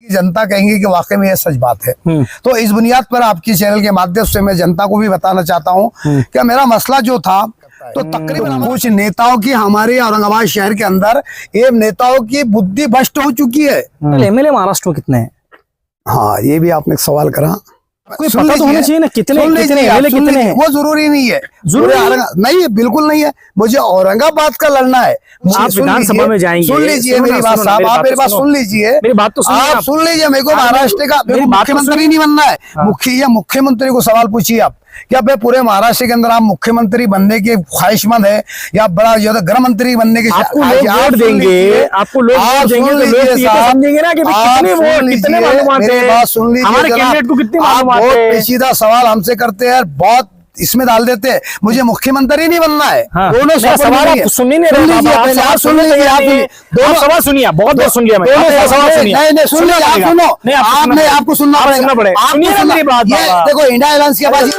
जनता कहेंगे कि वाकई में यह सच बात है। तो इस बुनियाद पर आपकी चैनल के माध्यम से मैं जनता को भी बताना चाहता हूं कि मेरा मसला जो था तो तकरीबन कुछ नेताओं की हमारे औरंगाबाद शहर के अंदर ये नेताओं की बुद्धि भ्रष्ट हो चुकी है। एमएलए महाराष्ट्र में कितने हैं? हाँ, ये भी आपने एक सवाल करा। कोई पता तो होना चाहिए ना, कितने हैं? वो जरूरी नहीं है, नहीं है, बिल्कुल नहीं है। मुझे औरंगाबाद का लड़ना है। आप विधानसभा में जाएंगे, सुन लीजिए मेरी बात साहब, आप मेरी बात सुन लीजिए, मेरी बात तो आप सुन लीजिए। मेरे को महाराष्ट्र का मुख्यमंत्री नहीं बनना है। मुख्यमंत्री को सवाल पूछिए आप, क्या भाई पूरे महाराष्ट्र के अंदर आप मुख्यमंत्री बनने के ख्वाहिशमंद है या बड़ा ज्यादा गृह मंत्री बनने के? आपको लोग वोट देंगे, आपको लोग वोट देंगे तो लोग ये समझेंगे ना कि कितने वोट, कितने मालूमात है, बात सुन लीजिए, हमारे कैंडिडेट को कितनी मालूमात है। बहुत पेचीदा सवाल हमसे करते हैं, बहुत इसमें डाल देते हैं। मुझे मुख्यमंत्री नहीं बनना है। दोनों सवाल आप सुन नहीं रहे, आप सुन लीजिए, आप दोनों सवाल सुनिए, बहुत बहुत सुन लिया मैं, सवाल सुनिए। नहीं सुन लीजिए, आप सुनो, आपने आपको सुनना पड़ेगा। देखो इंडिया अलायंस के बाद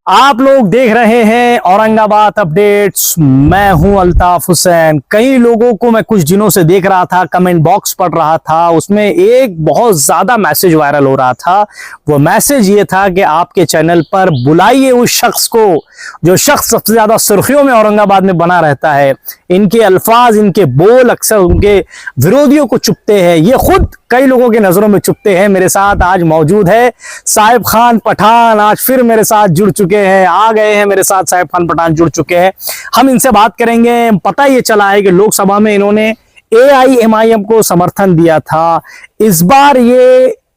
आप लोग देख रहे हैं औरंगाबाद अपडेट्स। मैं हूं अल्ताफ हुसैन। कई लोगों को मैं कुछ दिनों से देख रहा था, कमेंट बॉक्स पढ़ रहा था, उसमें एक बहुत ज्यादा मैसेज वायरल हो रहा था। वो मैसेज ये था कि आपके चैनल पर बुलाइए उस शख्स को जो शख्स सबसे ज्यादा सुर्खियों में औरंगाबाद में बना रहता है। इनके अल्फाज, इनके बोल अक्सर उनके विरोधियों को चुभते हैं, ये खुद कई लोगों के नजरों में चुभते हैं। मेरे साथ आज मौजूद है साहिब खान पठान, आज फिर मेरे साथ जुड़ चुके हैं, आ गए हैं मेरे साथ साहिब खान पठान जुड़ चुके हैं। हम इनसे बात करेंगे। पता ये चला है कि लोकसभा में इन्होंने AIMIM को समर्थन दिया था। इस बार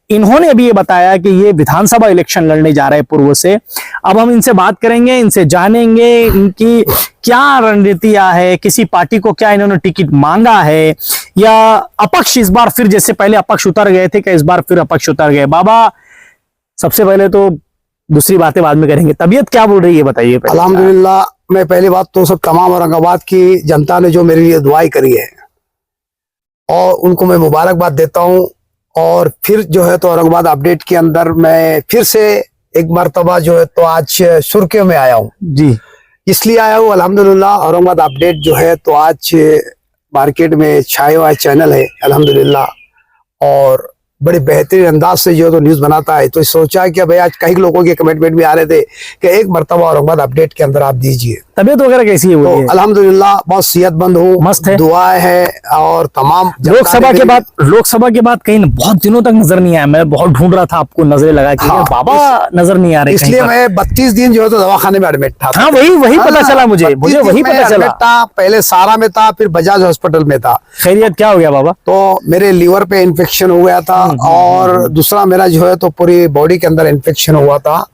इन्होंने अभी ये बताया कि ये विधानसभा इलेक्शन लड़ने जा रहे हैं पूर्व से। अब हम इनसे बात करेंगे, इनसे जानेंगे इनकी क्या रणनीतियां है, किसी पार्टी को क्या इन्होंने टिकट मांगा है या अपक्ष इस बार फिर, जैसे पहले अपक्ष उतर गए थे, क्या इस बार फिर अपक्ष उतर गए? बाबा, सबसे पहले तो दूसरी बातें बाद में करेंगे, तबीयत क्या बोल रही है बताइए। अल्हम्दुलिल्लाह, मैं पहली बात तो सब तमाम औरंगाबाद की जनता ने जो मेरे लिए दुआई करी है और उनको मैं मुबारकबाद देता हूँ। और फिर जो है तो औरंगाबाद अपडेट के अंदर मैं फिर से एक मर्तबा जो है तो आज सुर्खियों में आया हूँ जी। इसलिए आया हूँ अल्हम्दुलिल्लाह। औरंगाबाद अपडेट जो है तो आज मार्केट में छाया हुआ चैनल है अल्हम्दुलिल्लाह, और बड़े बेहतरीन अंदाज से जो है तो न्यूज बनाता है। तो सोचा कि भाई आज कई लोगों के कमेंटमेंट भी आ रहे थे कि एक मर्तबा औरंगाबाद अपडेट के अंदर आप दीजिए। तबीयत वगैरह कैसी है? तो अल्हम्दुलिल्लाह बहुत सेहतमंद हूँ, मस्त है, दुआ है। और तमाम लोकसभा के बाद कहीं बहुत दिनों तक नजर नहीं आया। मैं बहुत ढूंढ रहा था आपको, नजरें लगा के बाबा नजर नहीं आ रहे, इसलिए मैं 32 दिन जो है तो दवाखाने में एडमिट था। हाँ, वही पता चला मुझे वही पता चला था। पहले सारा में था, फिर बजाज हॉस्पिटल में था। खैरियत क्या हो गया बाबा? तो मेरे लीवर पे इन्फेक्शन हो गया था और दूसरा मेरा जो है तो पूरी बॉडी के अंदर इन्फेक्शन हुआ था।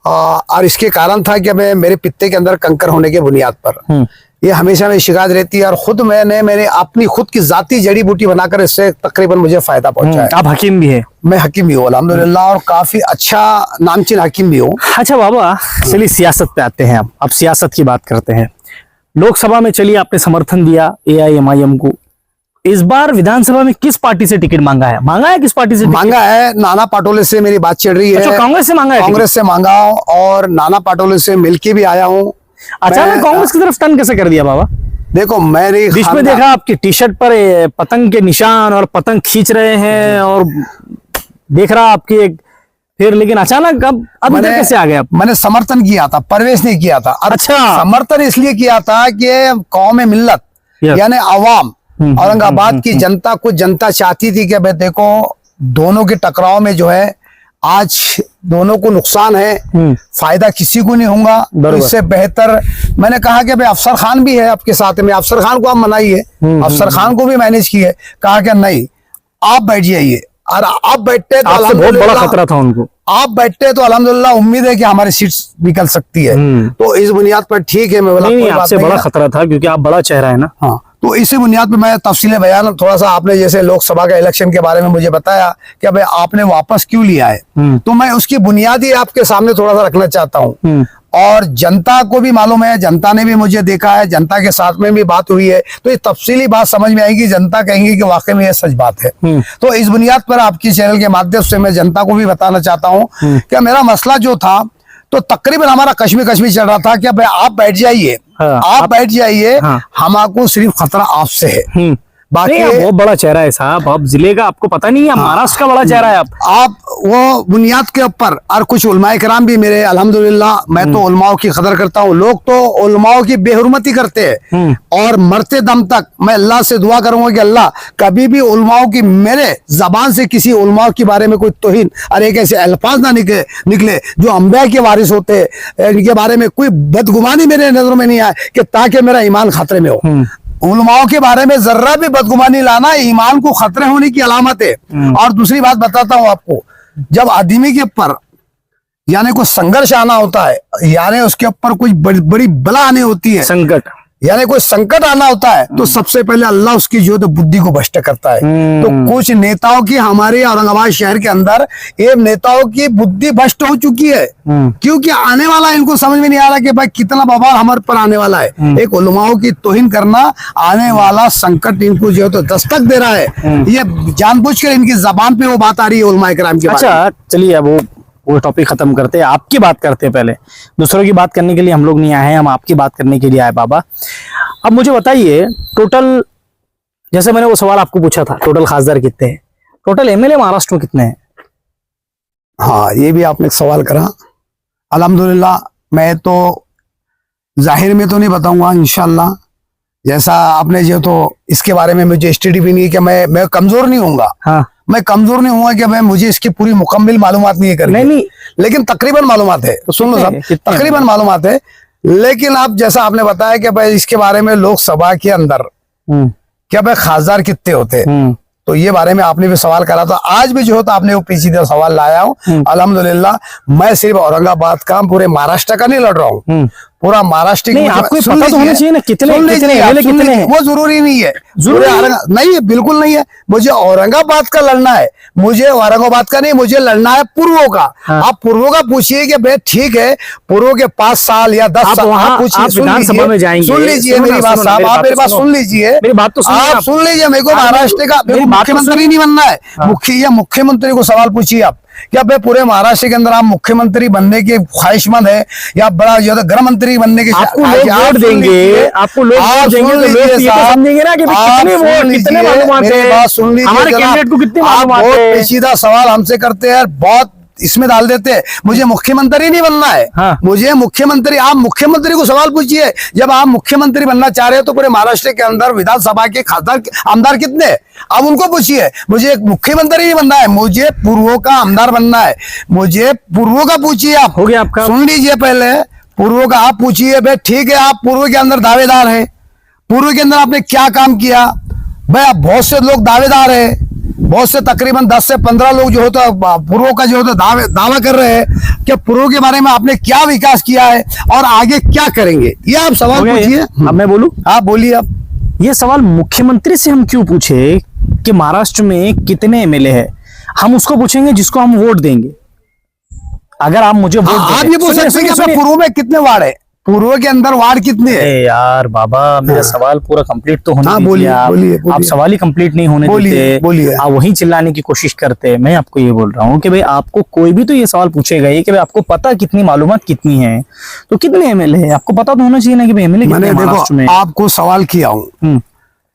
और इसके कारण था कि मेरे पित्ते के अंदर कंकर होने के बुनियाद पर ये हमेशा मेरी शिकायत रहती है। और खुद मैंने अपनी खुद की जाती जड़ी बूटी बनाकर इससे तकरीबन मुझे फायदा पहुंचा है। आप हकीम भी है? मैं हकीम भी हूँ अल्हम्दुलिल्लाह, और काफी अच्छा नामचीन हकीम भी हूँ। अच्छा बाबा, चलिए सियासत पे आते हैं। अब सियासत की बात करते हैं। लोकसभा में चलिए आपने समर्थन दिया AIMIM को, इस बार विधानसभा में किस पार्टी से टिकट मांगा है? किस पार्टी से मांगा है? नाना पाटोले से मेरी बात चल रही है। अच्छा, कांग्रेस से मांगा है? कांग्रेस से मांगा हूँ और नाना पाटोले से मिलके भी आया हूँ। अचानक कांग्रेस की तरफ टर्न कैसे कर दिया बाबा? देखो, मैंने बीच में देखा आपकी टी शर्ट पर पतंग के निशान और पतंग खींच रहे हैं और देख रहा आपकी एक, फिर लेकिन अचानक अब इधर कैसे आ गया? मैंने समर्थन किया था, प्रवेश नहीं किया था। अच्छा, समर्थन इसलिए किया था कि कौम में मिल्लत यानी अवाम, औरंगाबाद की जनता, कुछ जनता चाहती थी कि भाई देखो दोनों के टकराव में जो है आज दोनों को नुकसान है, फायदा किसी को नहीं होगा। तो इससे बेहतर मैंने कहा कि भाई अफसर खान भी है आपके साथ में, अफसर खान को आप मनाइए। अफसर खान को भी मैनेज किए, कहा कि नहीं आप बैठ जाइए। और आप बैठते तो बहुत बड़ा खतरा था उनको, आप बैठते तो अल्हम्दुलिल्लाह उम्मीद है कि हमारी सीट निकल सकती है। तो इस बुनियाद पर ठीक है, मैं बोला आपसे बड़ा खतरा था क्योंकि आप बड़ा चेहरा है ना। हाँ, तो इसी बुनियाद पे मैं तफसील बयान थोड़ा सा, आपने जैसे लोकसभा के इलेक्शन के बारे में मुझे बताया कि भाई आपने वापस क्यों लिया है, तो मैं उसकी बुनियादी आपके सामने थोड़ा सा रखना चाहता हूँ। और जनता को भी मालूम है, जनता ने भी मुझे देखा है, जनता के साथ में भी बात हुई है, तो ये तफसीली बात समझ में आएगी। जनता कहेंगी कि वाकई में यह सच बात है। तो इस बुनियाद पर आपकी चैनल के माध्यम से मैं जनता को भी बताना चाहता हूँ कि मेरा मसला जो था तो तकरीबन हमारा कश्मीर चल रहा था कि भाई आप बैठ जाइए, हाँ, आप बैठ जाइए, हाँ। हमको सिर्फ खतरा आपसे है। बाकी नहीं, बहुत बड़ा चेहरा है साहब, आप जिले का आपको पता नहीं है, महाराष्ट्र का बड़ा चेहरा है आप वो बुनियाद के ऊपर, और कुछ उलमाए कराम भी मेरे अल्हम्दुलिल्लाह, मैं तो उलमाओं की कदर करता हूँ, लोग तो उलमाओं की बेहुरमती करते हैं, और मरते दम तक मैं अल्लाह से दुआ करूंगा कि अल्लाह कभी भी उलमाओं की, मेरे जबान से किसी उलमाओं के बारे में कोई तौहीन और एक ऐसे अल्फाज ना निकले जो अंबिया के वारिस होते हैं, इनके बारे में कोई बदगुमानी मेरे नजरों में नहीं आए, कि ताकि मेरा ईमान खतरे में हो। उलमाओं के बारे में जर्रा भी बदगुमानी लाना ईमान को खतरे होने की अलामत है। और दूसरी बात बताता हूं आपको, जब आदमी के ऊपर यानी कोई संघर्ष आना होता है, यानी उसके ऊपर कोई बड़ी बला आनी होती है, संकट, यानी कोई संकट आना होता है, तो सबसे पहले अल्लाह उसकी जो है बुद्धि को भ्रष्ट करता है। तो कुछ नेताओं की, हमारे औरंगाबाद शहर के अंदर ये नेताओं की बुद्धि भ्रष्ट हो चुकी है, क्योंकि आने वाला इनको समझ में नहीं आ रहा कि भाई कितना बवाल हमारे पर आने वाला है। एक उलमाओं की तौहीन करना, आने वाला संकट इनको जो है तो दस्तक दे रहा है। ये जानबूझकर इनकी जबान पे वो बात आ रही है उलमाए कराम की। अच्छा चलिए, अब वो टॉपिक खत्म करते हैं, आपकी बात करते हैं। पहले दूसरों की बात करने के लिए हम लोग नहीं आए हैं, हम आपकी बात करने के लिए आए बाबा। अब मुझे बताइए, टोटल, जैसे मैंने वो सवाल आपको पूछा था, टोटल खासदार कितने हैं, टोटल एमएलए महाराष्ट्र में कितने हैं? हाँ, ये भी आपने एक सवाल करा। अल्हम्दुलिल्लाह, मैं तो जाहिर में तो नहीं बताऊंगा, इंशाल्लाह जैसा आपने जो, तो इसके बारे में मुझे स्टडी भी नहीं है कि मैं कमजोर नहीं होऊंगा। हाँ, मैं कमजोर नहीं हुआ कि मैं, मुझे इसकी पूरी मुकम्मल मालूमात नहीं है करके। नहीं, लेकिन तकरीबन मालूमात है। तो सुन लो साहब, तकरीबन मालूमात है। लेकिन आप जैसा आपने बताया कि भाई इसके बारे में लोकसभा के अंदर क्या भाई खासदार कितने होते हैं, तो ये बारे में आपने भी सवाल करा था। आज भी जो है तो आपने वो पेचीदा सवाल लाया हूँ। अल्हम्दुलिल्लाह, मैं सिर्फ औरंगाबाद का, पूरे महाराष्ट्र का नहीं लड़ रहा हूँ, पूरा महाराष्ट्र की। आपको पता तो होना चाहिए ना कितने हैं। वो जरूरी नहीं है, नहीं है, बिल्कुल नहीं है। मुझे औरंगाबाद का लड़ना है, मुझे औरंगाबाद का नहीं, मुझे लड़ना है पूर्वों का। आप पूर्वों का पूछिए कि भाई ठीक है, पूर्वों के 5 साल या 10 साल आप पूछिए, विधानसभा में जाएंगे, सुन लीजिए मेरी बात साहब, आप मेरी बात सुन लीजिए, मेरी बात तो आप सुन लीजिए। मेरे को महाराष्ट्र का मुख्यमंत्री नहीं बनना है, मुख्यमंत्री को सवाल पूछिए आप, क्या भाई पूरे महाराष्ट्र के अंदर आप मुख्यमंत्री बनने के ख्वाहिशमंद है, या बड़ा जो गृह मंत्री बनने के? आपको लोग वोट देंगे, आपको लोग वोट देंगे, तो लोग ये तो समझेंगे ना कि कितने वोट, कितने मालूमात है, बात सुन लीजिए, हमारे कैंडिडेट को कितने मालूमात है। पेचीदा सवाल हमसे करते हैं, बहुत इसमें डाल देते हैं। मुझे मुख्यमंत्री नहीं बनना है। हाँ। मुझे मुख्यमंत्री, आप मुख्यमंत्री को सवाल पूछिए, जब आप मुख्यमंत्री बनना चाह रहे हो तो पूरे महाराष्ट्र के अंदर विधानसभा के खासदार आमदार कितने, आप उनको पूछिए। मुझे एक मुख्यमंत्री नहीं बनना है, मुझे पूर्वों का आमदार बनना है। मुझे पूर्वों का पूछिए आप, हो गया आपका। सुन लीजिए पहले, पूर्वों का आप पूछिए। भाई ठीक है, आप पूर्व के अंदर दावेदार है, पूर्व के अंदर आपने क्या काम किया? भाई आप बहुत से लोग दावेदार है, बहुत से तकरीबन 10 से 15 लोग जो होता पूर्वों का जो होता दावा कर रहे हैं कि पूर्वों के बारे में आपने क्या विकास किया है और आगे क्या करेंगे, ये आप सवाल पूछिए। अब मैं बोलूं? आप बोलिए। आप ये सवाल मुख्यमंत्री से हम क्यों पूछे कि महाराष्ट्र में कितने एमएलए है? हम उसको पूछेंगे जिसको हम वोट देंगे। अगर आप मुझे वोट आप ये पूछ सकते हैं कि पूर्व में कितने वार्ड है, पूर्व के अंदर वार्ड कितने हैं? यार बाबा, मेरा सवाल पूरा कंप्लीट तो होने दीजिए। बोलिए, आप सवाल ही कंप्लीट नहीं होने देते, आप वहीं चिल्लाने की कोशिश करते हैं। मैं आपको ये बोल रहा हूँ कि भाई आपको कोई भी तो ये सवाल पूछेगा ये कि भाई आपको पता कितनी मालूमात कितनी है, तो कितने एमएलए है आपको पता तो होना चाहिए ना कि भाई एमएलए कितने हैं महाराष्ट्र में। आपको सवाल किया हूँ,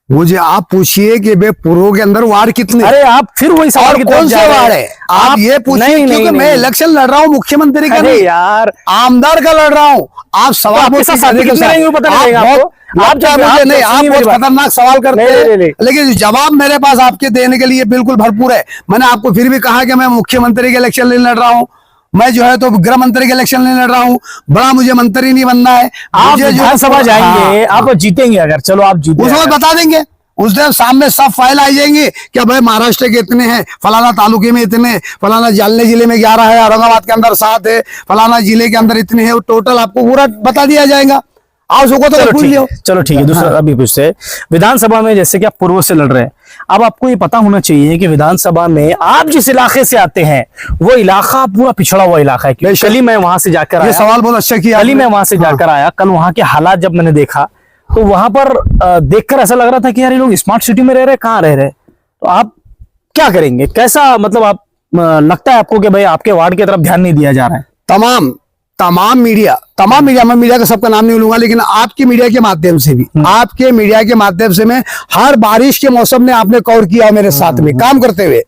मुझे आप पूछिए कि भाई पूर्व के अंदर वार्ड कितने? अरे आप फिर वही सवाल की कौन से वार्ड है आप ये पूछिए, क्योंकि मैं इलेक्शन लड़ रहा हूँ मुख्यमंत्री का नहीं यार, आमदार का लड़ रहा हूँ। आप सवाल आप बहुत खतरनाक सवाल करते हैं, लेकिन जवाब मेरे पास आपके देने के लिए बिल्कुल भरपूर है। मैंने आपको फिर भी कहा कि मैं मुख्यमंत्री के इलेक्शन नहीं लड़ रहा हूँ, मैं जो है तो गृह मंत्री के इलेक्शन नहीं लड़ रहा हूँ, बड़ा मुझे मंत्री नहीं बनना है। आप विधानसभा जाएंगे, आप जीतेंगे, अगर चलो आप जीते, उस वक्त बता देंगे, उस दिन सामने सब फाइल आ जाएंगे क्या भाई महाराष्ट्र के इतने हैं, फलाना तालुके में इतने, फलाना जालने जिले में 11 है, औरंगाबाद के अंदर 7 है, फलाना जिले के अंदर इतने हैं, टोटल आपको पूरा बता दिया जाएगा। आप उसको तो पूछ लियो। चलो ठीक है, दूसरा अभी पूछते, विधानसभा में जैसे कि आप पूर्व से लड़ रहे हैं, अब आपको ये पता होना चाहिए कि विधानसभा में आप जिस इलाके से आते हैं वो इलाका पूरा पिछड़ा हुआ इलाका है। कल ही मैं वहां से जाकर आया, सवाल बहुत अच्छा किया, कल ही मैं वहां से जाकर आया, कल वहां के हालात जब मैंने देखा तो वहां पर देखकर ऐसा लग रहा था कि यार ये लोग स्मार्ट सिटी में रह रहे, कहाँ रह रहे। तो आप क्या करेंगे, कैसा मतलब आप लगता है आपको कि भाई आपके वार्ड की तरफ ध्यान नहीं दिया जा रहा है? तमाम मीडिया मैं मीडिया का सबका नाम नहीं लूंगा, लेकिन आपकी मीडिया के माध्यम से भी, आपके मीडिया के माध्यम से मैं हर बारिश के मौसम में आपने कवर किया मेरे साथ में काम करते हुए,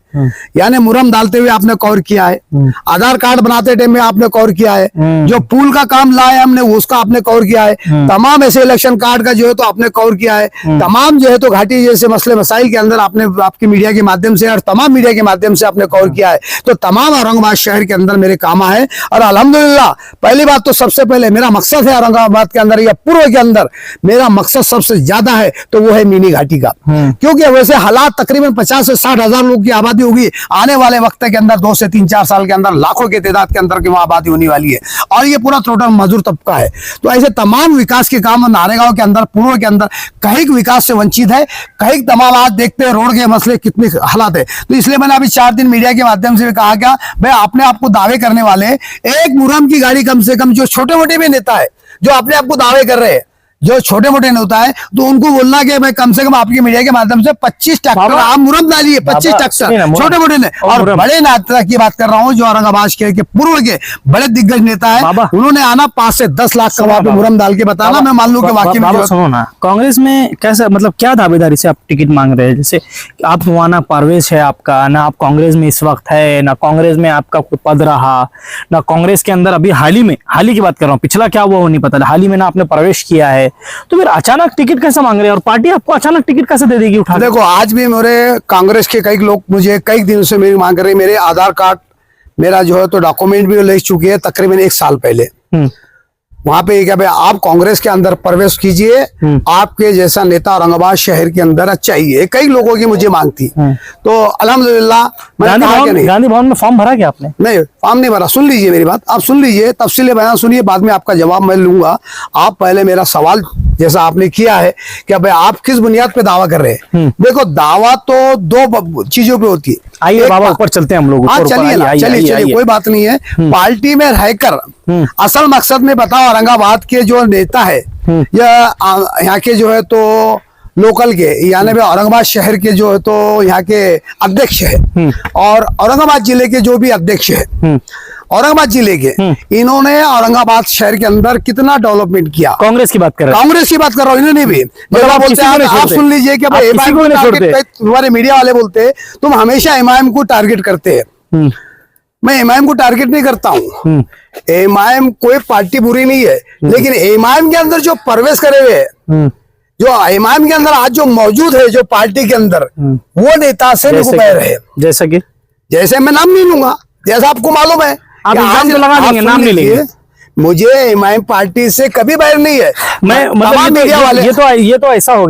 यानी मुरम डालते हुए आपने कवर किया है, आधार कार्ड बनाते टाइम में आपने कवर किया है, जो पुल का काम लाए हमने उसका आपने कवर किया है, तमाम ऐसे इलेक्शन कार्ड का जो है तो आपने कवर किया है, तमाम जो है तो घाटी जैसे मसले मसाइल के अंदर आपने आपकी मीडिया के माध्यम से और तमाम मीडिया के माध्यम से आपने कवर किया है। तो तमाम औरंगाबाद शहर के अंदर मेरे काम है, और अल्हम्दुलिल्लाह पहली बात तो सबसे पहले मेरा मकसद है औरंगाबाद के अंदर या पूर्व के अंदर मेरा मकसद सबसे ज्यादा है तो वो है मिनी घाटी का, क्योंकि वैसे हालात तकरीबन 50 से 60 हजार लोग की आबादी होगी आने वाले वक्त के अंदर, 2 से 3-4 साल के अंदर लाखों के तादाद के अंदर की वहां आबादी होने वाली है, और ये पूरा टोटल मजदूर तबका है। तो ऐसे तमाम विकास के काम नारेगांव के अंदर पूर्व के अंदर कहीं विकास से वंचित है, कहीं तमाम आज देखते हैं रोड के मसले कितने हालात है। तो इसलिए मैंने अभी 4 दिन मीडिया के माध्यम से कहा क्या भाई अपने आपको दावे करने वाले एक मुरम की गाड़ी कम से कम जो छोटे मोटे भी नेता है जो अपने आपको दावे कर रहे हैं, जो छोटे मोटे नेता है तो उनको बोलना कि भाई कम से कम आपकी मीडिया के माध्यम से 25 ट्रैक्टर आप मुरम डालिए, 25 ट्रैक्टर छोटे मोटे ने, और बड़े नेता की बात कर रहा हूँ जो औरंगाबाद शहर के पूर्व के बड़े दिग्गज नेता है, उन्होंने आना 5 से 10 लाख का वहां पे मुरम डाल के बताना, मैं मान लूं कि वाकई में। सुनो ना, कांग्रेस में कैसा मतलब क्या दावेदारी से आप टिकट मांग रहे हैं? जैसे आप वहां ना परवेश है आपका, ना आप कांग्रेस में इस वक्त है, ना कांग्रेस में आपका कोई पद रहा, ना कांग्रेस के अंदर अभी हाल ही की बात कर रहा हूँ, पिछला क्या हुआ वो नहीं पता, हाल ही में ना आपने प्रवेश किया है, तो फिर अचानक टिकट कैसे मांग रहे हैं और पार्टी आपको अचानक टिकट कैसे दे देगी उठा? देखो आज भी मेरे कांग्रेस के कई लोग मुझे कई दिनों से मेरी मांग कर रहे हैं, मेरे आधार कार्ड मेरा जो है तो डॉक्यूमेंट भी ले चुके हैं तकरीबन 1 साल पहले। वहां पे क्या भाई आप कांग्रेस के अंदर प्रवेश कीजिए, आपके जैसा नेता औरंगाबाद शहर के अंदर चाहिए, कई लोगों की मुझे मांग थी। तो अल्हम्दुलिल्लाह गांधी भवन में फॉर्म भरा क्या आपने? नहीं फॉर्म नहीं भरा, सुन लीजिए मेरी बात, आप सुन लीजिए, तफसील बयान सुनिए, बाद में आपका जवाब मैं लूंगा। आप पहले मेरा सवाल जैसा आपने किया है कि भाई आप किस बुनियाद पे दावा कर रहे हैं। देखो दावा तो 2 चीजों पे होती है। आइए बाबा ऊपर चलते हैं हम लोग। चलिए कोई बात नहीं है। पार्टी में रहकर असल मकसद में बताओ औरंगाबाद के जो नेता है या यहाँ के जो है तो लोकल के यानी औरंगाबाद शहर के जो है तो यहाँ के अध्यक्ष है और औरंगाबाद जिले के जो भी अध्यक्ष है औरंगाबाद जिले के, इन्होंने औरंगाबाद शहर के अंदर कितना डेवलपमेंट किया। कांग्रेस की बात कर रहा हूँ, कांग्रेस की बात कर रहा हूँ, इन्होंने भी बोलते हैं आप सुन लीजिए कि भाई तुम्हारे मीडिया वाले बोलते हैं तुम हमेशा एमआईएम को टारगेट करते हैं। मैं एमआईएम को टारगेट नहीं करता हूँ, एमआईएम कोई पार्टी बुरी नहीं है, लेकिन एमआईएम के अंदर जो प्रवेश करे हुए है, जो एमआईएम के अंदर आज जो मौजूद है जो पार्टी के अंदर, वो नेता से मेरे को कह रहे हैं। जैसे मैं नाम नहीं लूंगा, जैसा आपको मालूम है आप नाम तो लगा देंगे, नाम नहीं लेंगे। मुझे एमआईएम पार्टी से कभी बैर नहीं है। मैं मतलब मीडिया वाले ये तो ऐसा हो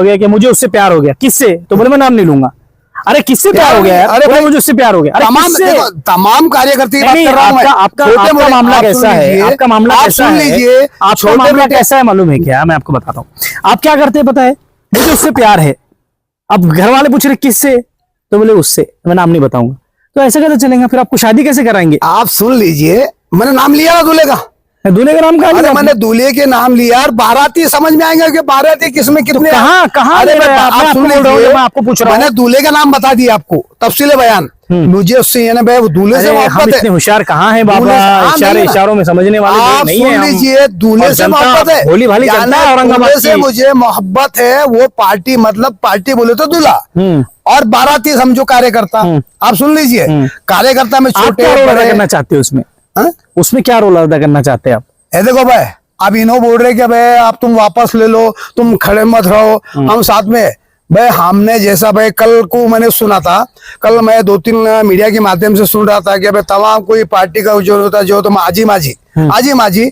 गया कि मुझे उससे प्यार हो गया। किससे? तो बोले मैं नाम नहीं लूंगा। अरे किससे प्यार हो गया? अरे भाई मुझे उससे प्यार हो गया। तमाम कार्यकर्ता की बात कर रहा हूं मैं। आपका मामला कैसा है? आपका मामला कैसा है? आपका मामला कैसा है मालूम है क्या? मैं आपको बताता हूँ। आप क्या करते हैं पता है? मुझे उससे प्यार है। अब घर वाले पूछ रहे किससे, तो बोले उससे, मैं नाम नहीं बताऊंगा। तो ऐसे कैसे चलेगा? फिर आपको शादी कैसे कराएंगे? आप सुन लीजिए, मैंने नाम लिया ना दूल्हे का। दूल्हे का नाम कहा? मैंने दूल्हे के नाम लिया और बाराती समझ में आएंगे कि बाराती किसमें कितने कहाँ आप सुन लीजिए, मैं आपको पूछ रहा हूँ। मैंने दूल्हे का नाम बता दिया आपको, तफसील बयान। मुझे उससे दूल्हे से मोहब्बत है। इतने होशियार कहाँ है बाबा? इशारों में समझने वाले नहीं है। सुन लीजिए, दूल्हे से मोहब्बत है, भोली भाली जनता है औरंगाबाद से मुझे मोहब्बत है। वो पार्टी मतलब पार्टी बोले तो दूल्हा और बाराती समझो कार्यकर्ता। आप सुन लीजिए, कार्यकर्ता में छोटे करना चाहते हो उसमें क्या रोल अदा करना चाहते हैं आप? देखो भाई, अब इन्हों बोल रहे कि भाई आप तुम वापस ले लो, तुम खड़े मत रहो, हम साथ में। भाई हमने जैसा भाई कल को मैंने सुना था, कल मैं 2-3 मीडिया के माध्यम से सुन रहा था कि भाई तमाम कोई पार्टी का जो होता जो तो आजी माजी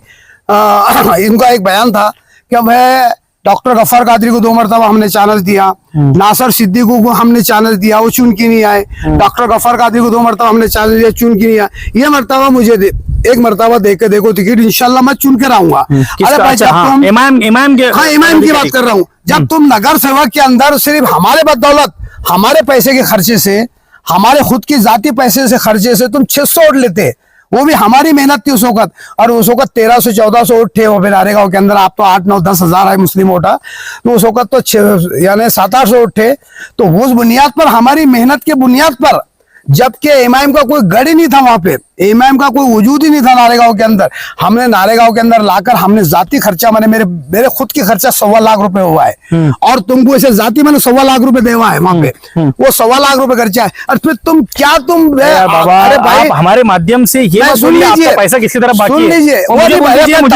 इनका एक बयान था कि भाई डॉक्टर गफ्फार कादरी को 2 मरतबा हमने चांस दिया, नासर सिद्दीकी को हमने चांस दिया, वो चुन के नहीं आए। डॉक्टर गफ्फार कादरी को 2 मरतबा हमने चांस दिया, चुन के नहीं आए। ये मरतबा मुझे 1 मरतबा देख के देखो टिकट, इंशाल्लाह मैं चुन के रहूंगा। अरे भाई इमाम की बात कर रहा हूँ। जब तुम नगर सेवा के अंदर सिर्फ हमारे बदौलत, हमारे पैसे के खर्चे से, हमारे खुद की जाती पैसे से खर्चे से तुम 600 वोट लेते, वो भी हमारी मेहनत थी उस वक्त, और उस वक्त 1300-1400 वोट थे वो नारेगांव के अंदर। आप तो 8-9-10 हजार है मुस्लिम वोटा, तो उस वक्त तो यानी 700-800 वोट थे। तो उस बुनियाद पर, हमारी मेहनत के बुनियाद पर, जबकि एमआईएम का कोई गढ़ ही नहीं था वहां पे, इमाम का कोई वजूद ही नहीं था नारेगांव के अंदर। हमने नारेगांव के अंदर लाकर हमने जाती खर्चा मैंने मेरे खुद की खर्चा 1.25 लाख रुपए हुआ है, और तुमको ऐसे जाती मैंने 1.25 लाख रुपए देवा है वहां पे, वो 1.25 लाख रुपए खर्चा है। और फिर तुम क्या बाबा, अरे भाई आप हमारे माध्यम से ये मत बोलिए आपका पैसा किसी तरह बाकी है। मुझे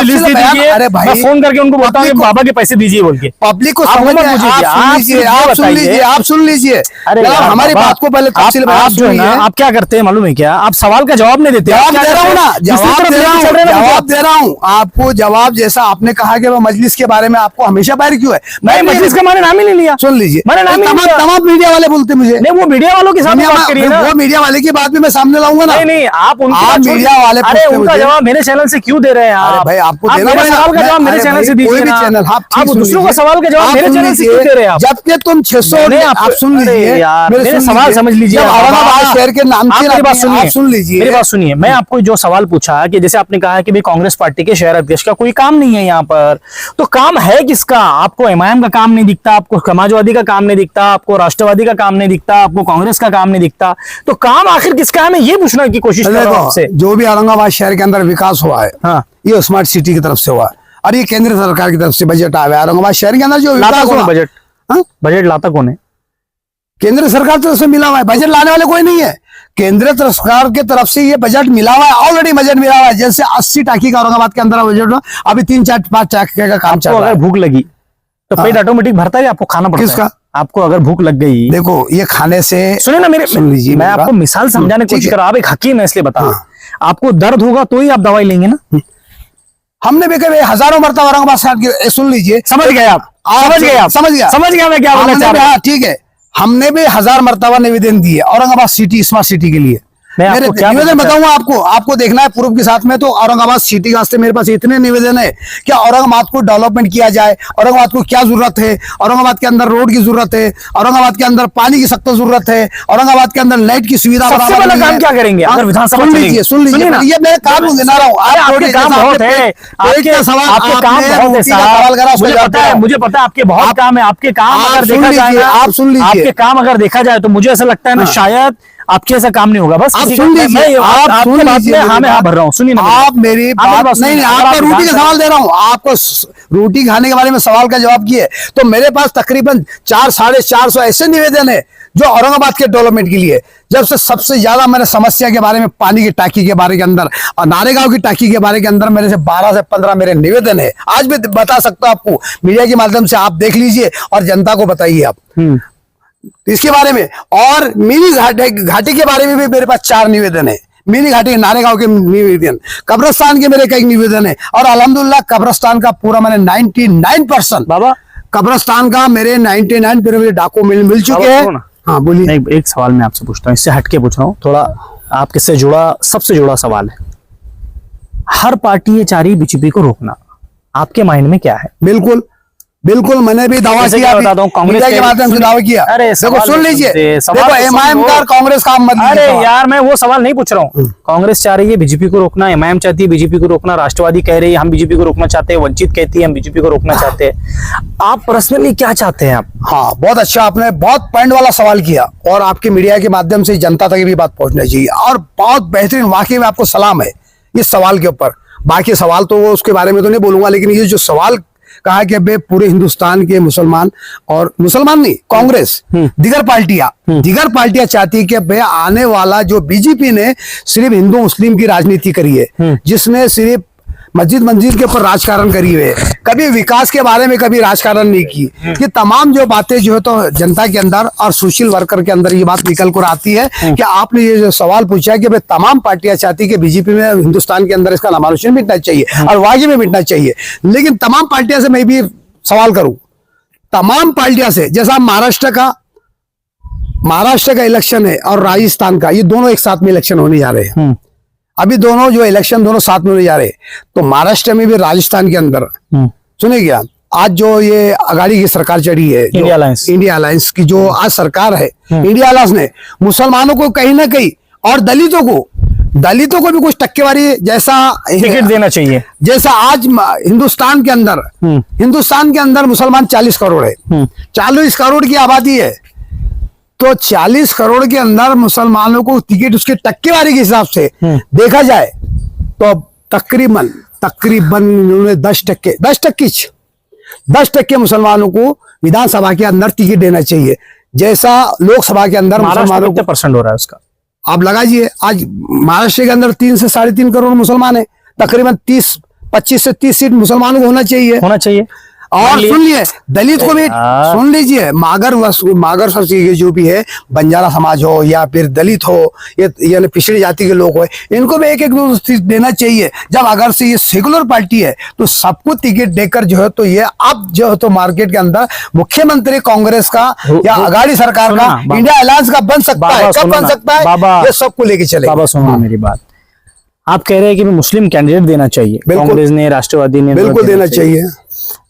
लिस्ट दे दीजिए, अरे भाई मैं फोन करके उनको बोलता हूँ कि बाबा के पैसे दीजिए बोल के। पब्लिक को समझ आप सुन लीजिए। अरे हमारी बात को पहले आप जो है ना, आप क्या करते हैं मालूम है क्या, आप सवाल का जवाब नहीं देते। जवाब दे रहा हूँ ना, जवाब दे रहा हूँ आपको। जवाब जैसा आपने कहा कि वो मजलिस के बारे में आपको हमेशा बाहर क्यों है, मैं मजलिस का मैंने नाम ही नहीं लिया। सुन लीजिए, मैंने नाम ही नहीं लिया। तमाम मीडिया वाले बोलते मुझे, नहीं वो मीडिया वालों के साथ बात करिए ना, वो मीडिया वाले की बात भी मैं सामने लाऊंगा ना। नहीं आप उनकी मीडिया वाले, अरे उनका जवाब मेरे चैनल से क्यों दे रहे हैं आप? भाई आपको देना पड़ेगा, सवाल का जवाब मेरे चैनल से दीजिए ना। चैनल आप दूसरों का सवाल का जवाब मेरे चैनल से क्यों दे रहे हैं आप? जबकि तुम 600 आप सुन लीजिए, मेरे सवाल समझ लीजिए। औरंगाबाद शहर के नाम से मेरी बात सुनिए, सुन लीजिए, मेरी बात सुनिए। मैं आपको जो सवाल पूछा कि जैसे आपने कहा कि भाई कांग्रेस पार्टी के शहर अध्यक्ष का कोई काम नहीं है यहाँ पर, तो काम है किसका? आपको एमआईएम का काम नहीं दिखता, आपको समाजवादी का काम नहीं दिखता, आपको राष्ट्रवादी का काम नहीं दिखता, आपको कांग्रेस का काम नहीं दिखता, तो काम आखिर किसका है? मैं ये पूछने की कोशिश कर रहा हूं आपसे। जो भी औरंगाबाद शहर के अंदर विकास हुआ है, हाँ, ये स्मार्ट सिटी की तरफ से हुआ है, और ये केंद्र सरकार की तरफ से बजट आया है। औरंगाबाद शहर के अंदर जो विकास हुआ, बजट लाता कौन है? केंद्र सरकार की तरफ से मिला हुआ है। बजट लाने वाले कोई नहीं है, केंद्र सरकार की तरफ से ये बजट मिला हुआ है, ऑलरेडी बजट मिला हुआ है। जैसे 80 टाकी का औरंगाबाद के अंदर बजट हुआ, अभी 3-4-5 टाकी का काम चल रहा है। अगर भूख लगी तो पेट ऑटोमेटिक भरता है, आपको खाना पड़ता है? किसका? आपको अगर भूख लग गई, देखो ये खाने से, सुने ना मेरे, सुन लीजिए, मैं आपको मिसाल समझाने की कोशिश कर रहा हूं। आप एक हकीम है इसलिए बता रहा हूं। आपको दर्द होगा तो ही आप दवाई लेंगे ना। हमने भी कभी हजारों मरतबा औरंगाबाद शहर की, सुन लीजिए, समझ गए आप, समझ गया मैं क्या बोलना चाह रहा हूं। ठीक है, हमने भी 1000 मरतबा निवेदन दिए औरंगाबाद सिटी, स्मार्ट सिटी के लिए। मेरे निवेदन बताऊंगा आपको देखना है प्रूफ के साथ में। तो औरंगाबाद सिटी वास्ते मेरे पास इतने निवेदन है कि औरंगाबाद को डेवलपमेंट किया जाए। औरंगाबाद को क्या जरूरत है? औरंगाबाद के अंदर रोड की जरूरत है, औरंगाबाद के अंदर पानी की सख्त जरूरत है, औरंगाबाद के अंदर लाइट की सुविधा। सबसे पहला काम क्या करेंगे अगर विधानसभा चलेंगे? सुन लीजिए, ये मैं काम गिना रहा हूँ। आपके काम बहुत है, आपके काम बहुत है, मुझे पता है आपके बहुत काम है। आपके काम अगर देखा जाए, आप सुन लीजिए, आपके काम अगर देखा जाए तो मुझे ऐसा लगता है ना शायद आपके ऐसा काम नहीं होगा। बस आप सुन लीजिए, आप सुन लीजिए, हाँ मैं भर रहा हूँ, सुनिए ना आप मेरी बात। नहीं, आपका रोटी का सवाल दे रहा हूँ आपको, रोटी खाने के बारे में सवाल का जवाब किए। तो मेरे पास तकरीबन 400-450 ऐसे निवेदन है जो औरंगाबाद के डेवलपमेंट के लिए। जब से सबसे ज्यादा मैंने समस्या के बारे में, पानी की टाकी के बारे के अंदर और नारेगांव की टाकी के बारे के अंदर मेरे से 12 से 15 मेरे निवेदन है। आज भी बता सकता हूं आपको, मीडिया के माध्यम से आप देख लीजिए और जनता को बताइए आप इसके बारे में। और मिनी घाटी के बारे में भी मेरे पास 4 निवेदन है। मिनी घाटी, नारेगांव के निवेदन, कब्रिस्तान के मेरे कई निवेदन है। और अल्हम्दुलिल्लाह कब्रिस्तान का पूरा मैंने 99% बाबा, कब्रिस्तान का मेरे 99 डॉक्यूमेंट मिल चुके हैं। हाँ बोलिए। एक सवाल मैं आपसे पूछता हूँ, इससे हटके पूछ रहा हूँ, थोड़ा आपके से जुड़ा, सबसे जुड़ा सवाल है। हर पार्टी ये चाह रही बीजेपी को रोकना, आपके माइंड में क्या है? बिल्कुल मैंने भी दावा किया, कांग्रेस के माध्यम से दावा किया। अरे देखो सुन लीजिए, देखो एमआईएम का कांग्रेस का मत। अरे यार मैं वो सवाल नहीं पूछ रहा हूँ। कांग्रेस चाह रही है बीजेपी को रोकना, एमआईएम चाहती है बीजेपी को रोकना, राष्ट्रवादी कह रही है हम बीजेपी को रोकना चाहते हैं, वंचित कहती है हम बीजेपी को रोकना चाहते हैं। आप पर्सनली क्या चाहते हैं आप? हाँ बहुत अच्छा, आपने बहुत पॉइंट वाला सवाल किया और आपकी मीडिया के माध्यम से जनता तक भी बात पहुंचना चाहिए। और बहुत बेहतरीन, वाकई में आपको सलाम है इस सवाल के ऊपर। बाकी सवाल तो वो उसके बारे में तो नहीं बोलूंगा, लेकिन ये जो सवाल कहा कि बे पूरे हिंदुस्तान के मुसलमान, और मुसलमान नहीं, कांग्रेस, दीगर पार्टियां चाहती है कि बे आने वाला जो बीजेपी ने सिर्फ हिंदू मुस्लिम की राजनीति करी है, जिसने सिर्फ मस्जिद के ऊपर राजकारण करी हुए, कभी विकास के बारे में कभी राजकारण नहीं की। ये तमाम जो बातें जो है तो जनता के अंदर और सोशल वर्कर के अंदर ये बात निकल कर आती है कि आपने ये जो सवाल पूछा है कि भाई तमाम पार्टियां चाहती है कि बीजेपी में हिंदुस्तान के अंदर इसका नामानुसार मिटना चाहिए और वाकई में मिटना चाहिए। लेकिन तमाम पार्टियां से मैं भी सवाल करूं, तमाम पार्टियां से, जैसा महाराष्ट्र का इलेक्शन है और राजस्थान का, ये दोनों एक साथ में इलेक्शन होने जा रहे हैं। अभी दोनों जो इलेक्शन दोनों साथ में होने जा रहे हैं, तो महाराष्ट्र में भी राजस्थान के अंदर सुने क्या, आज जो ये अगाड़ी की सरकार चढ़ी है, इंडिया अलायंस की जो आज सरकार है, इंडिया अलायंस ने मुसलमानों को कहीं ना कहीं और दलितों को भी कुछ टक्केवारी जैसा टिकट देना चाहिए। जैसा आज हिंदुस्तान के अंदर, मुसलमान 40 करोड़ है, 40 करोड़ की आबादी है। तो 40 करोड़ के अंदर मुसलमानों को टिकट उसके टक्केवारी के हिसाब से देखा जाए तो तकरीबन उन्होंने 10% मुसलमानों को विधानसभा के अंदर टिकट देना चाहिए, जैसा लोकसभा के अंदर मुसलमानों को % हो रहा है उसका। आप लगाइए, आज महाराष्ट्र के अंदर 3 से 3.5 करोड़ मुसलमान है, तकरीबन 25 से 30 सीट मुसलमानों को होना चाहिए। और सुनिए, दलित को भी सुन लीजिए, मागर सब चीजें जो भी है, बंजारा समाज हो या फिर दलित हो, यानी पिछड़ी जाति के लोग हो, इनको भी एक सीट देना चाहिए। जब अगर से ये सेकुलर पार्टी है तो सबको टिकट देकर जो है तो ये अब जो है तो मार्केट के अंदर मुख्यमंत्री कांग्रेस का या अगाड़ी सरकार का इंडिया अलायंस का बन सकता है। कब बन सकता है? ये सबको लेके चले। बाबा सुनो मेरी बात, आप कह रहे हैं कि मुस्लिम कैंडिडेट देना चाहिए, कांग्रेस ने, राष्ट्रवादी ने, बिल्कुल देना चाहिए।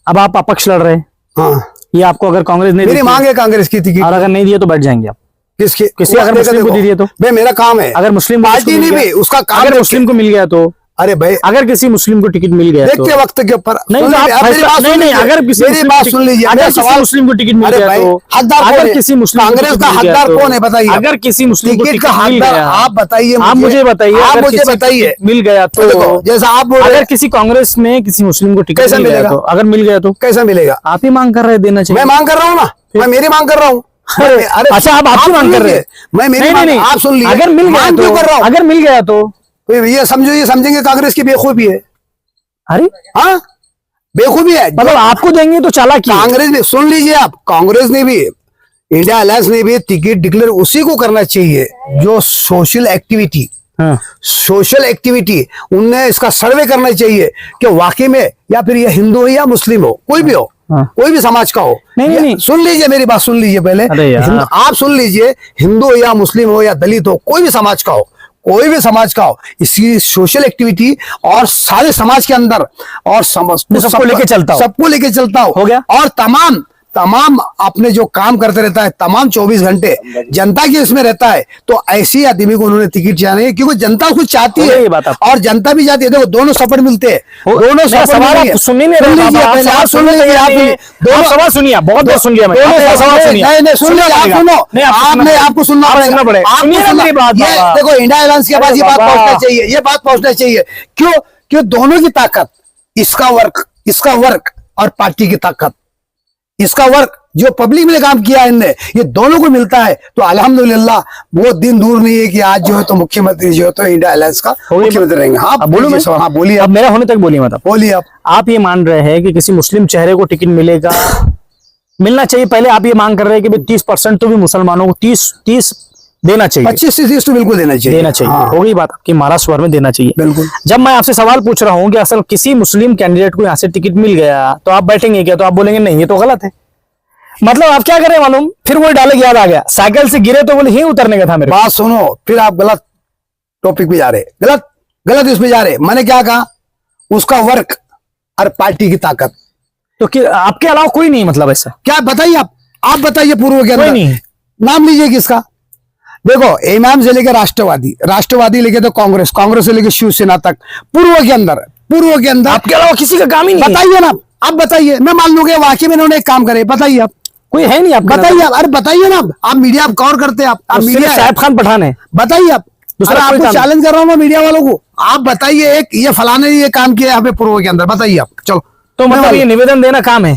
अब आप अपक्ष लड़ रहे हैं। हाँ, ये आपको अगर कांग्रेस ने मेरी मांग है कांग्रेस की टिकट, और अगर नहीं दिया तो बैठ जाएंगे आप। किसी अगर मुस्लिम को दे दिया तो भाई मेरा काम है। अगर मुस्लिम पार्टी नहीं भी उसका काम, अगर मुस्लिम को मिल गया तो, अरे भाई अगर किसी मुस्लिम को टिकट मिल गया देखते वक्त के ऊपर नहीं, नहीं, अगर किसी मेरी बात सुन लीजिए, अगर किसी मुस्लिम को टिकट मिल गया तो, अगर किसी मुस्लिम कांग्रेस का हकदार कौन है बताइए? अगर किसी मुस्लिम को टिकट का हकदार आप बताइए, आप मुझे बताइए, आप मुझे बताइए, मिल गया तो, जैसा आप बोल रहे अगर किसी कांग्रेस में किसी मुस्लिम को टिकट मिल गया तो, अगर मिल गया तो कैसा मिलेगा? आप ही मांग कर रहे देना चाहिए। मैं मांग कर रहा हूँ ना, मैं मेरी मांग कर रहा हूँ। अच्छा, आप आपकी मांग कर रहे हैं, मैं मेरी मांग, आप सुन लीजिए, अगर मिल गया तो कर रहा हूँ, अगर मिल गया तो ये समझो, ये समझेंगे कांग्रेस की बेखूबी है। अरे हाँ, बेखूबी है, मतलब आपको देंगे तो चालाकी। कांग्रेस ने, सुन लीजिए आप, कांग्रेस ने भी, इंडिया अलायंस ने भी टिकट डिक्लेयर उसी को करना चाहिए जो सोशल एक्टिविटी, उनने इसका सर्वे करना चाहिए कि वाकई में, या फिर ये हिंदू हो या मुस्लिम हो, कोई भी हो, कोई भी समाज का हो। नहीं, सुन लीजिए मेरी बात, सुन लीजिए पहले, आप सुन लीजिए, हिंदू हो या मुस्लिम हो या दलित हो, कोई भी समाज का हो, इसकी सोशल एक्टिविटी और सारे समाज के अंदर और सबको लेके चलता हो गया। और तमाम अपने जो काम करते रहता है, तमाम 24 घंटे जनता के इसमें रहता है, तो ऐसी आदमी को उन्होंने टिकट जाने है, क्योंकि जनता कुछ चाहती है और जनता भी चाहती है। देखो, दोनों सपोर्ट मिलते हैं, दोनों सपोर्ट सुनिए, बहुत सुन लिया आपने, आपको सुनना पड़ेगा। देखो, इंडिया अलायंस के पास ये बात पहुंचना चाहिए, क्यों दोनों की ताकत, इसका वर्क और पार्टी की ताकत, इसका वर्क जो पब्लिक में काम किया इनने, ये दोनों को मिलता है, तो अल्हम्दुलिल्लाह वो दिन दूर नहीं है कि आज जो है तो मुख्यमंत्री जो है तो इंडिया अलायंस का मुख्यमंत्री रहेंगे। हाँ बोलो, हाँ बोलिए, अब मेरा होने तक बोलिए, मतलब बोलिए आप ये मान रहे हैं कि किसी मुस्लिम चेहरे को टिकट मिलना चाहिए। पहले आप ये मांग कर रहे हैं कि 30% तो भी मुसलमानों को 30 देना चाहिए, 25 से 30 तो बिल्कुल देना चाहिए। हाँ। हो गई बात आपकी, महाराष्ट्र में देना चाहिए बिल्कुल। जब मैं आपसे सवाल पूछ रहा हूँ कि असल किसी मुस्लिम कैंडिडेट को यहाँ से टिकट मिल गया तो आप बैठेंगे क्या? तो आप बोलेंगे नहीं, ये तो गलत है। मतलब आप क्या करें मालूम, फिर वो डायलॉग याद आ गया, साइकिल से गिरे तो बोले ही उतरने का था मेरे। बात सुनो, फिर आप गलत टॉपिक पे जा रहे, गलत इसमें जा रहे। मैंने क्या कहा, उसका वर्क और पार्टी की ताकत, तो आपके अलावा कोई नहीं, मतलब ऐसा क्या? बताइए आप बताइए, पूर्व के अंदर नहीं नाम लीजिए किसका। देखो, इमाम से लेकर राष्ट्रवादी लेके तो कांग्रेस से लेकर शिवसेना तक, पूर्व के अंदर आपके अलावा किसी का काम ही नहीं। बताइए ना, आप बताइए, मैं मान लूंगा वाकई में इन्होंने एक काम करे। बताइए आप, कोई है नहीं, आप बताइए। अरे बताइए ना, आप मीडिया आप कवर करते हैं, आप मीडिया साहिब खान पठान है। बताइए आप, दूसरा आपको चैलेंज कर रहा हूँ मैं मीडिया वालों को, आप बताइए एक ये फलाने ये काम किया यहाँ पे पूर्व के अंदर, बताइए आप। चलो, तो मतलब ये निवेदन देना काम है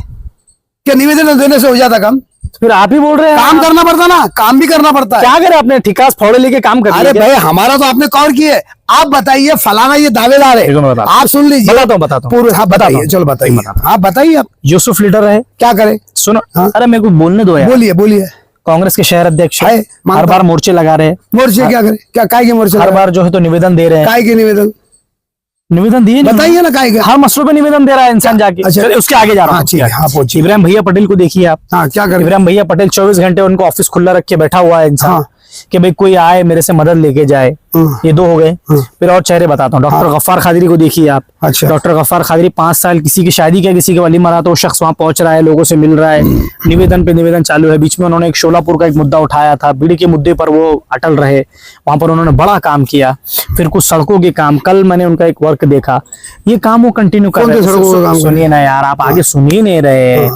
क्या? निवेदन देने से हो जाता काम? फिर आप ही बोल रहे हैं काम करना पड़ता ना, काम भी करना पड़ता है। क्या करें, आपने ठिकास फोड़े लेके काम कर? अरे भाई, हमारा तो आपने कवर किए, आप बताइए फलाना ये दावेदार है, आप सुन लीजिए। बताता हूँ पूर्व, हाँ बताइए, चलो बताइए, आप बताइए। आप यूसुफ लीडर है, क्या करे? सुनो, अरे मेरे को बोलने दो यार। बोलिए। कांग्रेस के शहर अध्यक्ष है, हर बार मोर्चे लगा रहे। मोर्चे क्या करे? क्या काय के मोर्चे? हर बार जो है तो निवेदन दे रहे हैं। काय के निवेदन दिए? बताइए ना, काय के? हर मसलों पे निवेदन दे रहा है इंसान जाके। अच्छा, उसके आगे जा रहा हूँ। इब्राहिम भैया पटेल को देखिए आप। हाँ, क्या करें? इब्राहिम भैया पटेल 24 घंटे उनको ऑफिस खुला रख के बैठा हुआ है इंसान, कि भाई कोई आए मेरे से मदद लेके जाए। ये 2 हो गए। फिर और चेहरे बताता हूँ। डॉक्टर गफ्फार कादरी को देखिए आप। अच्छा। डॉक्टर गफ्फार कादरी 5 साल किसी की शादी किया, किसी के वली मरा तो वो शख्स वहां पहुंच रहा है, लोगों से मिल रहा है, निवेदन पे निवेदन चालू है। बीच में उन्होंने एक शोलापुर का एक मुद्दा उठाया था, बीड़ी के मुद्दे पर वो अटल रहे, वहां पर उन्होंने बड़ा काम किया। फिर कुछ सड़कों के काम, कल मैंने उनका एक वर्क देखा, ये काम वो कंटिन्यू कर रहे हैं। सुनिए ना यार, आप आगे सुन ही नहीं रहे।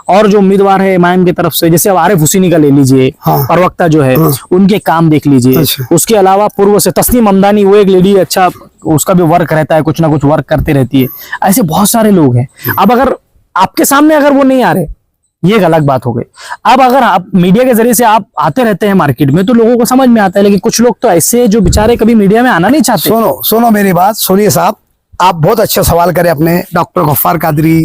और जो उम्मीदवार है इमाम की तरफ से, जैसे अब आरिफ हुसैनी का ले लीजिए, प्रवक्ता जो है, उनके काम देख लीजिए। उसके अलावा पूर्व से तस्नीम अमदानी, वो एक लेडी, अच्छा उसका भी वर्क रहता है, कुछ ना कुछ वर्क करते रहती है। ऐसे बहुत सारे लोग हैं। अब अगर आपके सामने अगर वो नहीं आ रहे, ये एक अलग बात हो गई। अब अगर आप मीडिया के जरिए से आप आते रहते हैं मार्केट में तो लोगों को समझ में आता है, लेकिन कुछ लोग तो ऐसे जो बेचारे कभी मीडिया में आना नहीं चाहते। सुनो मेरी बात, सुनिए साहब, आप बहुत अच्छा सवाल करें। अपने डॉक्टर गफ्फार कादरी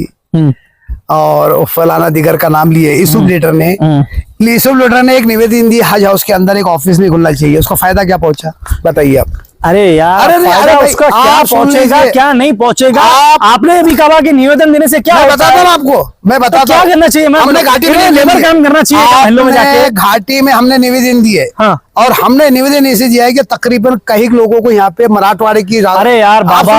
और फलाना दिगर का नाम लिए, यूसुफ लीडर ने एक निवेदन दिया, हज हाउस के अंदर एक ऑफिस नहीं खुलना चाहिए। उसका फायदा क्या पहुंचा, बताइए आप। अरे यार, फायदा उसका क्या पहुंचेगा, क्या नहीं पहुंचेगा? आपने अभी कहा कि निवेदन देने से क्या, मैं बताता हूँ आपको, मैं बताता क्या करना चाहिए। हमने घाटी में लेबर काम करना चाहिए, घाटी में हमने निवेदन दिए। हाँ। और हमने निवेदन ऐसे दिया है कि तकरीबन कई लोगों को यहाँ पे मराठवाड़े की। अरे यार बाबा,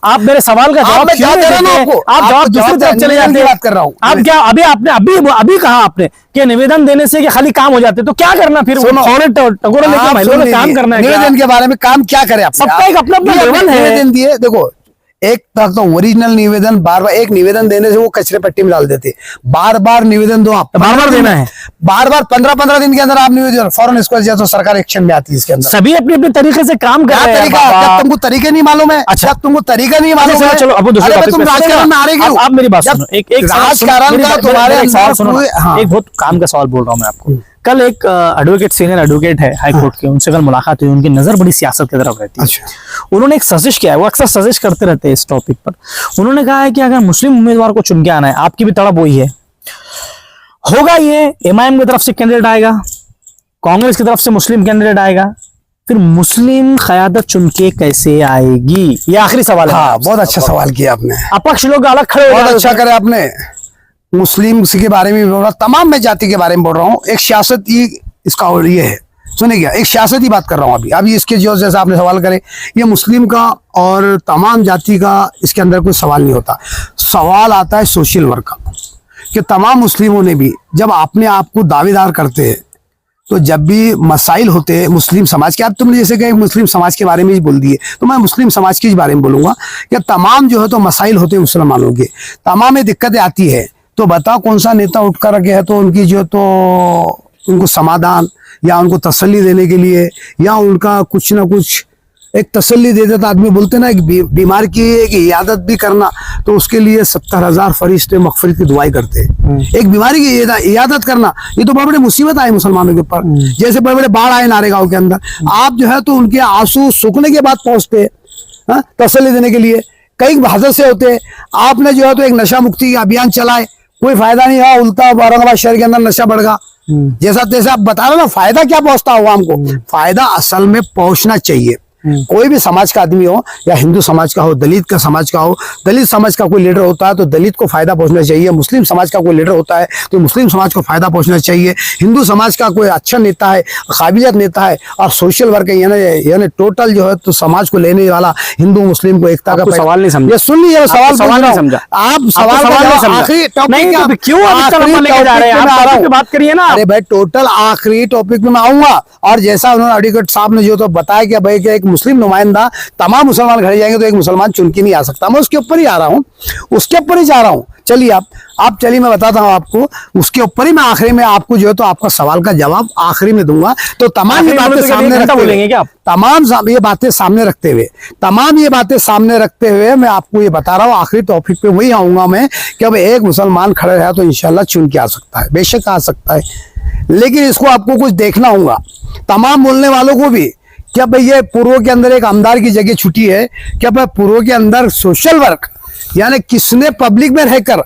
आप मेरे सवाल का जवाब क्यों नहीं देते? आप जवाब दूसरी तरफ चले जाते हैं। बात कर रहा हूँ। आप क्या अभी आपने अभी कहा आपने कि निवेदन देने से कि खाली काम हो जाते, तो क्या करना फिर? टकोरा लेकर महिलाओं में काम करना है। निवेदन के बारे में काम क्या करे आप? सबका एक अपना अपना लेवल है। निवेदन दिए, देखो एक तक तो ओरिजिनल निवेदन, बार बार एक निवेदन देने से वो कचरे पट्टी में डाल देते। बार बार निवेदन दो, आप बार बार देना है, बार बार 15-15 दिन के अंदर आप निवेदन फौरन इसको दिया तो सरकार एक्शन में आती है। इसके अंदर सभी अपने अपने तरीके से काम कर रहे हैं। क्या तुमको तरीके नहीं मालूम है? अच्छा, तुमको तरीका नहीं मालूम है? चलो अब दूसरे तुम राजकारण में आ रहे हो। आप मेरी बात सुनो, एक राजकारण का तुम्हारे एक बहुत काम का सवाल बोल रहा हूँ मैं आपको। कल एक एडवोकेट, सीनियर एडवोकेट है हाई कोर्ट के, उनसे कल मुलाकात हुई। उनकी नजर बड़ी सियासत की तरफ रहती है। अच्छा। उन्होंने एक सजेस्ट किया है, वो अक्सर सजेस्ट करते रहते हैं इस टॉपिक पर। उन्होंने कहा है कि अगर मुस्लिम उम्मीदवार को चुन के आना है, आपकी भी तड़प वही है, होगा ये इमाम की तरफ से कैंडिडेट आएगा, कांग्रेस की तरफ से मुस्लिम कैंडिडेट आएगा, फिर मुस्लिम क़यादत चुन के कैसे आएगी? ये आखिरी सवाल है। हाँ, बहुत अच्छा सवाल किया आपने। अपक्ष लोग अलग खड़े, बहुत अच्छा करे आपने। मुस्लिम के बारे में बोल रहा, तमाम मैं जाति के बारे में बोल रहा हूँ। एक सियासती इसका और ये है, सुनिए क्या, एक सियासती बात कर रहा हूँ अभी इसके जो जैसा आपने सवाल करे, ये मुस्लिम का और तमाम जाति का इसके अंदर कोई सवाल नहीं होता। सवाल आता है सोशल वर्क का, कि तमाम मुस्लिमों ने भी जब अपने आप को दावेदार करते हैं, तो जब भी मसाइल होते हैं मुस्लिम समाज के, अब तुमने जैसे कहा मुस्लिम समाज के बारे में ही बोल दिए, तो मैं मुस्लिम समाज के बारे में बोलूंगा कि तमाम जो है तो मसाइल होते हैं मुसलमानों के, तमाम में दिक्कतें आती है, तो बताओ कौन सा नेता उठ कर के है तो उनकी जो तो उनको समाधान या उनको तसल्ली देने के लिए या उनका कुछ ना कुछ एक तसल्ली दे देता। आदमी बोलते ना, एक बीमार की एक इयादत भी करना, तो उसके लिए 70,000 फरिश्ते मगफिरत की दुआई करते हैं। एक बीमारी की इयादत करना, ये तो बड़े बड़े मुसीबत आए मुसलमानों के ऊपर, जैसे बड़े बड़े बाढ़ आए नारेगांव के अंदर, आप जो है तो उनके आंसू सूखने के बाद पहुंचते हैं तसल्ली देने के लिए। कई हादसे होते हैं, आपने जो है तो एक नशा मुक्ति अभियान चलाए, कोई फायदा नहीं हुआ, उल्टा औरंगाबाद शहर के अंदर नशा बढ़ गया। जैसा तैसा आप बता रहे ना, फायदा क्या पहुंचता होगा हमको? फायदा असल में पहुंचना चाहिए। कोई भी समाज का आदमी हो, या हिंदू समाज का हो, दलित का समाज का हो, दलित समाज का कोई लीडर होता है तो दलित को फायदा पहुंचना चाहिए। मुस्लिम समाज का कोई लीडर होता है तो मुस्लिम समाज को फायदा पहुंचना चाहिए। हिंदू समाज का कोई अच्छा नेता है, काबिलियत नेता है और सोशल वर्क है, यानी टोटल जो है तो समाज को लेने वाला, हिंदू मुस्लिम को एकता का सवाल नहीं समझा। सुन लीजिए, सवाल नहीं समझा आप, सवाल बात करिए ना। अरे भाई, टोटल आखिरी टॉपिक में मैं आऊंगा। और जैसा उन्होंने एडवोकेट साहब ने जो तो बताया कि भाई एक मुस्लिम नुमाइंदा, तमाम मुसलमान घर जाएंगे तो एक मुसलमान चुन के नहीं आ सकता। मैं उसके ऊपर ही आ रहा हूँ, उसके ऊपर ही जा रहा हूँ। चलिए आप चलिए, मैं बताता हूँ आपको, उसके ऊपर ही मैं आखिरी में आपको जो है तो आपका सवाल का जवाब आखिरी में दूंगा। तो तमाम ये बातें सामने रखते हुए, तमाम ये बातें सामने रखते हुए मैं आपको ये बता रहा हूँ, आखिरी टॉपिक पे वही आऊंगा मैं कि अब एक मुसलमान खड़े रहा तो इंशाल्लाह चुन के आ सकता है, बेशक आ सकता है, लेकिन इसको आपको कुछ देखना होगा। तमाम बोलने वालों को भी क्या भाई ये पूर्व के अंदर एक आमदार की जगह छुट्टी है, क्या भाई पूर्व के अंदर सोशल वर्क, यानी किसने पब्लिक में रहकर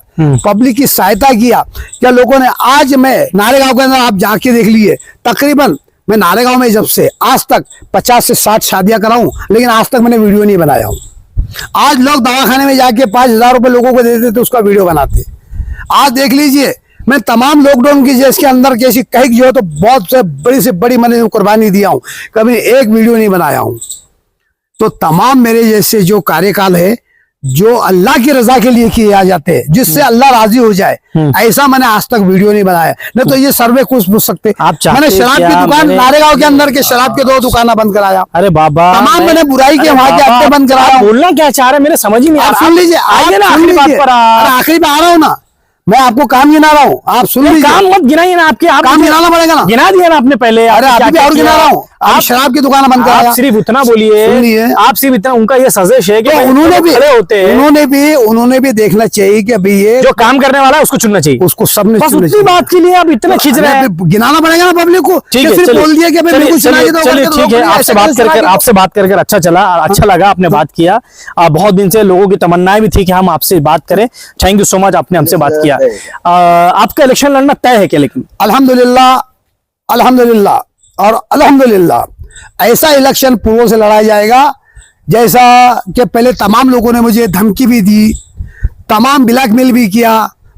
पब्लिक की सहायता किया, क्या लोगों ने, आज मैं नारेगांव के अंदर आप जाके देख लिए, तकरीबन मैं नारेगांव में जब से आज तक 50 से 60 शादियां कराऊं, लेकिन आज तक मैंने वीडियो नहीं बनाया हूं। आज लोग दवाखाने में जाके 5,000 रुपए लोगों को देते थे, उसका वीडियो बनाते। आज देख लीजिए मैं तमाम लॉकडाउन की जिसके अंदर कैसी कहीं जो है तो बहुत से बड़ी मैंने कुर्बानी दिया हूं, कभी एक वीडियो नहीं बनाया हूं। तो तमाम मेरे जैसे जो कार्यकाल है जो अल्लाह की रजा के लिए किए जाते हैं, जिससे अल्लाह राजी हो जाए, ऐसा मैंने आज तक वीडियो नहीं बनाया। नहीं तो ये सर्वे कुछ पूछ सकते। मैंने शराब की दुकान नारेगांव के अंदर के शराब के 2 दुकानें बंद कराया। अरे बाबा, तमाम मैंने बुराई के वहां के अड्डे बंद कराया। बोलना क्या चाह रहे, मेरे समझ ही नहीं आ रहा। सुन लीजिए, आइए ना आखिरी बात पर। आखिरी में आ रहा हूँ ना, मैं आपको काम गिना रहा हूँ, आप सुन लीजिए। काम मत गिनाइए ना, आपके आप काम गिनाना पड़ेगा ना। गिना दिया ना आपने पहले। अरे अभी भी और गिना रहा हूँ। आप शराब की दुकान बंद कराया। आप सिर्फ इतना बोलिए, आप सिर्फ इतना, उनका ये सजेश है कि उन्होंने भी देखना चाहिए कि अभी ये जो काम करने वाला है उसको चुनना चाहिए, उसको सबने बस उतनी बात के लिए आप इतना खींच रहे हैं। गिनाना पड़ेगा ना पब्लिक को। ठीक है, बोल दिया कि चलिए ठीक है, आपसे बात कर अच्छा चला, अच्छा लगा, आपने बात किया। बहुत दिन से लोगों की तमन्नाएं भी थी कि हम आपसे बात करें। थैंक यू सो मच, आपने हमसे बात किया। आपका इलेक्शन लड़ना तय है क्या? लेकिन अल्हम्दुलिल्लाह और अल्हम्दुलिल्लाह ऐसा इलेक्शन पूर्व से लड़ा जाएगा जैसा कि पहले तमाम लोगों ने मुझे धमकी भी दी, तमाम ब्लैकमेल भी किया,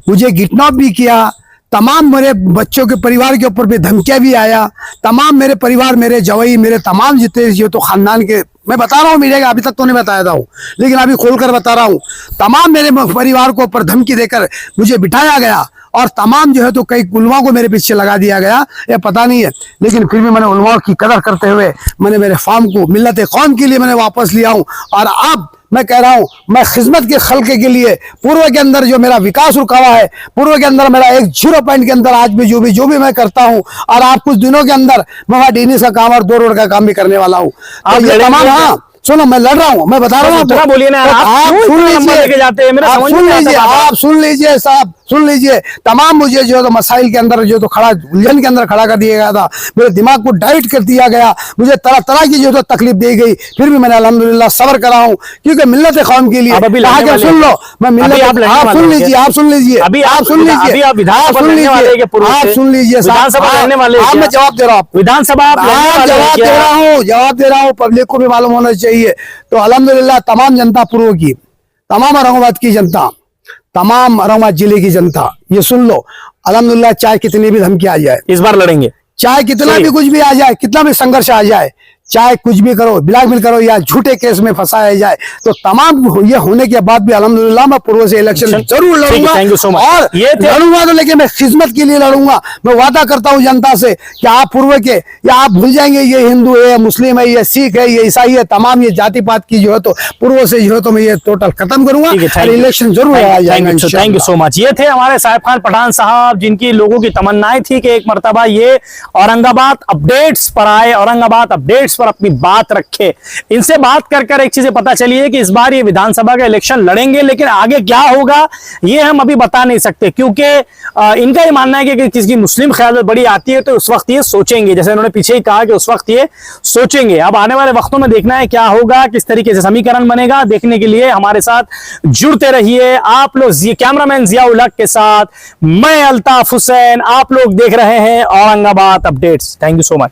मुझे किडनैप भी किया, तमाम मेरे बच्चों के परिवार के ऊपर भी धमकियां भी आया, तमाम मेरे परिवार, मेरे जवाई, मेरे तमाम जितने जो तो खानदान के, मैं बता रहा हूँ मीडिया का, अभी तक तो नहीं बताया था, लेकिन अभी खोलकर बता रहा हूँ, तमाम मेरे परिवार को ऊपर धमकी देकर मुझे बिठाया गया और तमाम जो है तो कई उलमा को मेरे पीछे लगा दिया गया। ये पता नहीं है, लेकिन फिर भी मैंने उलमा की कदर करते हुए मैंने मेरे फार्म को मिल्लत कौम के लिए मैंने वापस लिया हूँ। और अब मैं कह रहा हूँ, मैं खिदमत के खल्के के लिए पूर्व के अंदर जो मेरा विकास रुका हुआ है, पूर्व के अंदर मेरा एक 0 पॉइंट के अंदर आज भी जो भी मैं करता हूँ, और आप कुछ दिनों के अंदर मैं वहाँ डीनिस का काम और 2 रोड का काम भी करने वाला हूँ। आप ये तमाम, हाँ सुनो, मैं लड़ रहा हूँ, मैं बता रहा हूँ, बोलिए ना, आप सुन लीजिए, आप सुन लीजिए साहब, सुन लीजिए। तमाम मुझे जो तो मसाइल के अंदर जो तो उलझन के अंदर खड़ा कर दिया गया था, मेरे दिमाग को डाइवर्ट कर दिया गया, मुझे तरह तरह की जो तो तकलीफ दी गई, फिर भी मैंने अल्हम्दुलिल्लाह सब्र करा हूँ, क्योंकि मिल्लत कौम के लिए। सुन लो, मैं मिल्लत, आप सुन लीजिए, आप सुन लीजिए, आप सुन लीजिए, आप सुन लीजिए, आप मैं जवाब दे रहा हूँ, विधानसभा जवाब दे रहा हूँ, पब्लिक को भी मालूम होना चाहिए। तो अल्हम्दुलिल्लाह तमाम जनता पूर्व की, तमाम औरंगाबाद की जनता, तमाम औरंगाबाद जिले की जनता, ये सुन लो, अल्हम्दुलिल्लाह चाहे कितनी भी धमकी आ जाए, इस बार लड़ेंगे, चाहे कितना भी कुछ भी आ जाए, कितना भी संघर्ष आ जाए, चाहे कुछ भी करो, ब्लैकमेल करो या झूठे केस में फंसाया जाए, तो तमाम ये होने के बाद भी अल्हम्दुलिल्लाह मैं पूर्व से इलेक्शन जरूर लड़ूंगा। और ये लड़ूंगा तो, लेकिन मैं खिदमत के लिए लड़ूंगा। मैं वादा करता हूं जनता से कि आप पूर्व के, या आप भूल जाएंगे ये हिंदू है, मुस्लिम है, ये सिख है, ये ईसाई है, तमाम ये जाति पात की जो है तो पूर्व से जो है तो मैं ये टोटल खत्म करूंगा और इलेक्शन जरूर लड़ा जाएगा। Thank you so much. ये थे हमारे साहिब खान पठान साहब, जिनकी लोगों की तमन्नाएं थी कि एक मरतबा ये औरंगाबाद अपडेट्स पर आए, औरंगाबाद अपडेट्स पर अपनी बात रखे। इनसे बात कर एक चीजें पता चली है कि इस बार ये विधानसभा का इलेक्शन लड़ेंगे, लेकिन आगे क्या होगा ये हम अभी बता नहीं सकते, क्योंकि इनका ये मानना है कि किसी मुस्लिम ख्याल बड़ी आती है तो उस वक्त ये सोचेंगे, जैसे उन्होंने पीछे ही कहा कि उस वक्त ये सोचेंगे। अब आने वाले वक्तों में देखना है क्या होगा, किस तरीके से समीकरण बनेगा। देखने के लिए हमारे साथ जुड़ते रहिए आप लोग। कैमरामैन जियाउल हक के साथ मैं अल्ताफ हुसैन, आप लोग देख रहे हैं Aurangabad updates. Thank you so much.